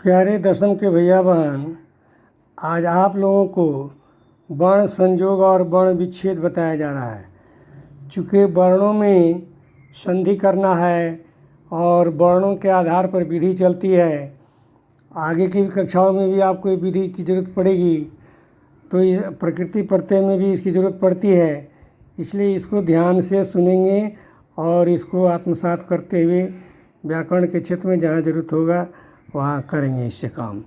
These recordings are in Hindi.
प्यारे दसम के भैया बहन, आज आप लोगों को वर्ण संयोग और वर्ण विच्छेद बताया जा रहा है। चूँकि वर्णों में संधि करना है और वर्णों के आधार पर विधि चलती है, आगे की कक्षाओं में भी आपको ये विधि की ज़रूरत पड़ेगी, तो ये प्रकृति प्रत्यय में भी इसकी ज़रूरत पड़ती है। इसलिए इसको ध्यान से सुनेंगे और इसको आत्मसात करते हुए व्याकरण के क्षेत्र में जहाँ ज़रूरत होगा वहाँ करेंगे इससे काम।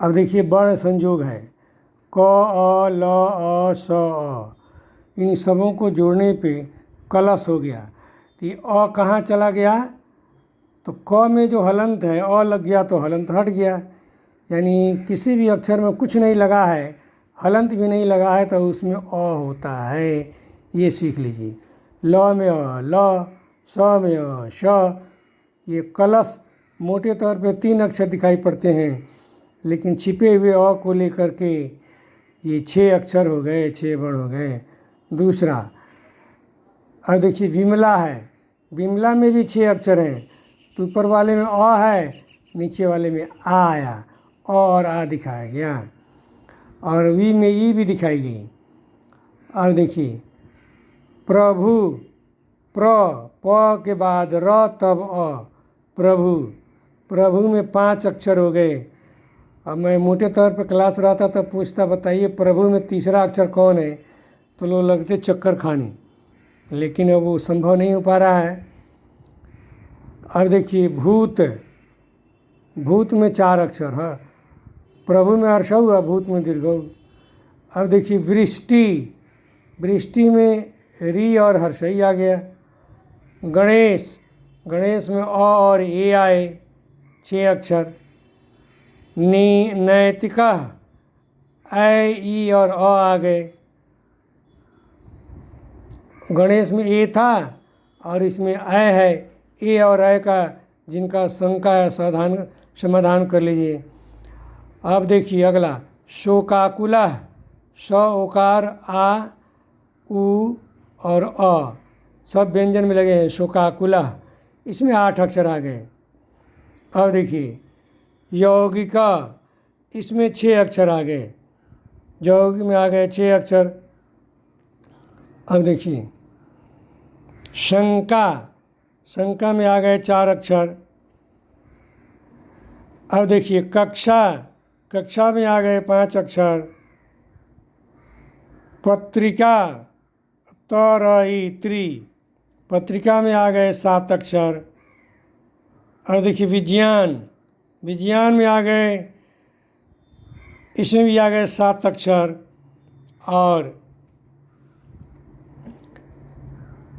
अब देखिए, वर्ण संयोग है क, अ, ल, अ, स, अ। इन सबों को जोड़ने पे कलश हो गया। तो ये अ कहाँ चला गया? तो क में जो हलंत है अ लग गया तो हलंत हट गया। यानी किसी भी अक्षर में कुछ नहीं लगा है, हलंत भी नहीं लगा है, तो उसमें अ होता है। ये सीख लीजिए। ल में अ ल, स में अ श। ये कलश मोटे तौर पे 3 अक्षर दिखाई पड़ते हैं, लेकिन छिपे हुए अ को लेकर के ये 6 अक्षर हो गए, 6 वर्ण हो गए। दूसरा, अब देखिए विमला है। विमला में भी 6 अक्षर हैं, तो ऊपर वाले में अ है, नीचे वाले में आ आया, अ और आ दिखाया गया, और वी में ई भी दिखाई गई। अब देखिए प्रभु, प के बाद र तब अ, प्रभु। प्रभु में 5 अक्षर हो गए। अब मैं मोटे तौर पर क्लास रहता तब पूछता, बताइए प्रभु में तीसरा अक्षर कौन है, तो लोग लगते चक्कर खाने, लेकिन अब वो संभव नहीं हो पा रहा है। अब देखिए भूत, भूत में 4 अक्षर है। प्रभु में हर्ष हुआ, भूत में दीर्घ। अब देखिए वृष्टि, वृष्टि में री और हर्षई आ गया। गणेश, गणेश में अ और ए आए, 6 अक्षर। नैतिका, ऐ ई और अ आ गए। गणेश में ए था और इसमें ऐ है, ए और ऐ का जिनका शंका है समाधान कर लीजिए। अब देखिए अगला शोकाकुला, स ओकार आ उ और अ सब व्यंजन में लगे हैं। शोकाकुला, इसमें 8 अक्षर आ गए। अब देखिए यौगिका, इसमें 6 अक्षर आ गए। यौगिक में आ गए 6 अक्षर। अब देखिए शंका, शंका में आ गए 4 अक्षर। अब देखिए कक्षा, कक्षा में आ गए 5 अक्षर। पत्रिका, त्रि, पत्रिका में आ गए 7 अक्षर। और देखिए विज्ञान, विज्ञान में आ गए, इसमें भी आ गए 7 अक्षर। और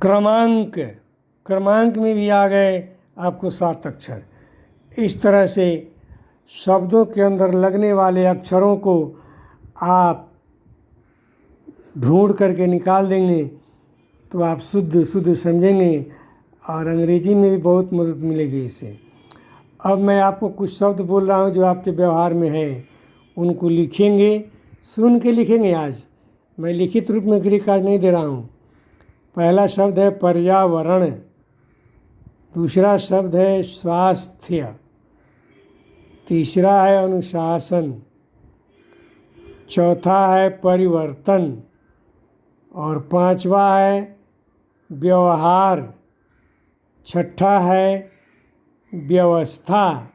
क्रमांक, क्रमांक में भी आ गए आपको 7 अक्षर। इस तरह से शब्दों के अंदर लगने वाले अक्षरों को आप ढूंढ करके निकाल देंगे तो आप शुद्ध शुद्ध समझेंगे, और अंग्रेजी में भी बहुत मदद मिलेगी इससे। अब मैं आपको कुछ शब्द बोल रहा हूँ जो आपके व्यवहार में है, उनको लिखेंगे, सुन के लिखेंगे। आज मैं लिखित रूप में गृह कार्य नहीं दे रहा हूँ। पहला शब्द है पर्यावरण, दूसरा शब्द है स्वास्थ्य, तीसरा है अनुशासन, चौथा है परिवर्तन, और 5वां है व्यवहार, छठा है व्यवस्था,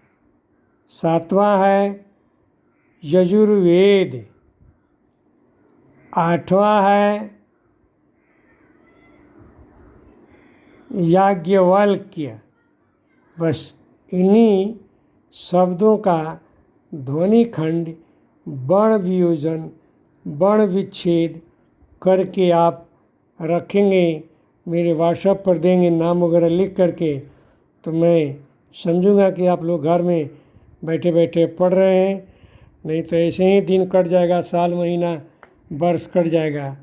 7वां है यजुर्वेद, 8वां है याज्ञवल्क्य। बस इन्हीं शब्दों का ध्वनि खंड, वर्ण वियोजन, वर्ण विच्छेद करके आप रखेंगे, मेरे व्हाट्सएप पर देंगे नाम वगैरह लिख करके, तो मैं समझूंगा कि आप लोग घर में बैठे बैठे पढ़ रहे हैं। नहीं तो ऐसे ही दिन कट जाएगा, साल महीना वर्ष कट जाएगा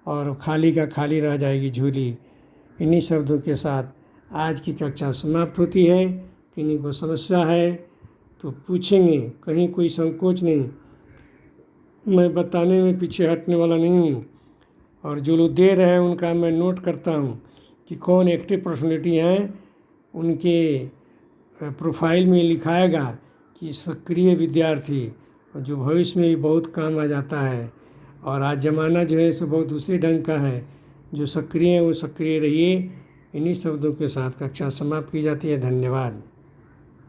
और खाली का खाली रह जाएगी झोली। इन्हीं शब्दों के साथ आज की कक्षा समाप्त होती है। किन्हीं को समस्या है तो पूछेंगे, कहीं कोई संकोच नहीं, मैं बताने में पीछे हटने वाला नहीं हूँ। और जो लोग दे रहे हैं उनका मैं नोट करता हूँ कि कौन एक्टिव पर्सनैलिटी हैं, उनके प्रोफाइल में लिखाएगा कि सक्रिय विद्यार्थी जो भविष्य में भी बहुत काम आ जाता है। और आज ज़माना जो है सो बहुत दूसरे ढंग का है। जो सक्रिय है वो सक्रिय रहिए। इन्हीं शब्दों के साथ कक्षा समाप्त की जाती है। धन्यवाद।